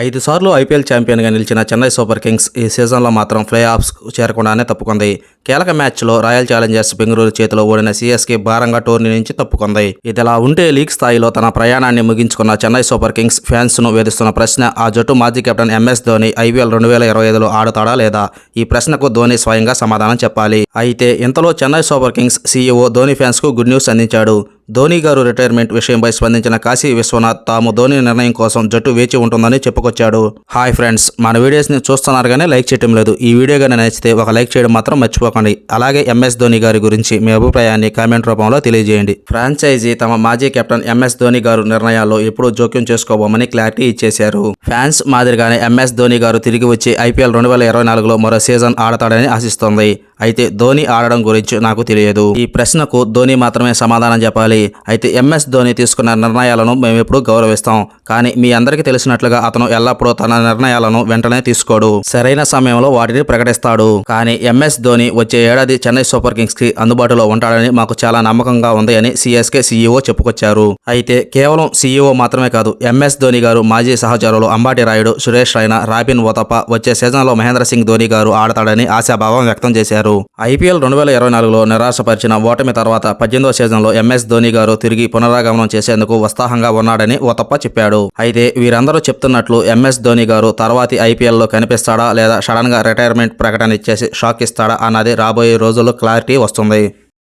5 సార్లు ఐపీఎల్ ఛాంపియన్గా నిలిచిన Chennai Super Kings ఈ సీజన్లో మాత్రం ప్లే ఆఫ్స్కు చేరకుండానే తప్పుకుంది. కీలక మ్యాచ్లో రాయల్ ఛాలెంజర్స్ బెంగళూరు చేతిలో ఓడిన సీఎస్కే భారంగా టోర్నీ నుంచి తప్పుకుంది. ఇదిలా ఉంటే లీగ్ స్థాయిలో తన ప్రయాణాన్ని ముగించుకున్న చెన్నై సూపర్ కింగ్స్ ఫ్యాన్స్ను వేధిస్తున్న ప్రశ్న ఆ జట్టు మాజీ కెప్టెన్ ఎంఎస్ ధోని ఐపీఎల్ 2025లో ఆడుతాడా లేదా? ఈ ప్రశ్నకు ధోని స్వయంగా సమాధానం చెప్పాలి. అయితే ఇంతలో Chennai Super Kings CEO Dhoni ఫ్యాన్స్కు గుడ్ న్యూస్ అందించాడు. ధోని గారు రిటైర్మెంట్ విషయంపై స్పందించిన కాశీ విశ్వనాథ్ తాము ధోని నిర్ణయం కోసం జట్టు వేచి ఉంటుందని చెప్పుకొచ్చాడు. హాయ్ ఫ్రెండ్స్, మన వీడియోస్ని చూస్తున్నారు కానీ లైక్ చేయడం లేదు. ఈ వీడియో కానీ నచ్చితే ఒక లైక్ చేయడం మాత్రం మర్చిపోకండి. అలాగే ఎంఎస్ ధోని గారి గురించి మీ అభిప్రాయాన్ని కామెంట్ రూపంలో తెలియజేయండి. ఫ్రాంచైజీ తమ మాజీ కెప్టెన్ ఎంఎస్ ధోని గారు నిర్ణయాల్లో ఎప్పుడూ జోక్యం చేసుకోబోమని క్లారిటీ ఇచ్చేశారు. ఫ్యాన్స్ మాదిరిగానే ఎంఎస్ ధోని గారు తిరిగి వచ్చి ఐపీఎల్ 2024లో మరో సీజన్ ఆడతాడని ఆశిస్తోంది. అయితే ధోని ఆడడం గురించి నాకు తెలియదు. ఈ ప్రశ్నకు ధోని మాత్రమే సమాధానం చెప్పాలి. అయితే ఎంఎస్ ధోని తీసుకున్న నిర్ణయాలను మేము ఎప్పుడూ గౌరవిస్తాం. కానీ మీ అందరికీ తెలిసినట్లుగా అతను ఎల్లప్పుడూ తన నిర్ణయాలను వెంటనే తీసుకోడు. సరైన సమయంలో వాటిని ప్రకటిస్తాడు. కానీ ఎంఎస్ ధోని వచ్చే ఏడాది చెన్నై సూపర్ కింగ్స్ కి అందుబాటులో ఉంటాడని మాకు చాలా నమ్మకంగా ఉంది అని సీఎస్కే సీఈఓ చెప్పుకొచ్చారు. అయితే కేవలం సీఈఓ మాత్రమే కాదు, ఎంఎస్ ధోని గారు మాజీ సహచరులు అంబాటి రాయుడు, సురేష్ రైనా, రాబిన్ ఓతప్ప వచ్చే సీజన్లో మహేంద్ర సింగ్ ధోని గారు ఆడతాడని ఆశాభావం వ్యక్తం చేశారు. ఐపీఎల్ 2024లో నిరాశపరిచిన ఓటమి తర్వాత 18వ సీజన్లో ఎంఎస్ ధోని గారు తిరిగి పునరాగమనం చేసేందుకు ఉత్సాహంగా ఉన్నాడని ఓతప్ప చెప్పాడు. అయితే వీరందరూ చెప్తున్నట్లు ఎంఎస్ ధోని గారు తర్వాతి ఐపీఎల్లో కనిపిస్తాడా లేదా సడన్ గా రిటైర్మెంట్ ప్రకటన ఇచ్చేసి షాక్ ఇస్తాడా అన్నది రాబోయే రోజుల్లో క్లారిటీ వస్తుంది.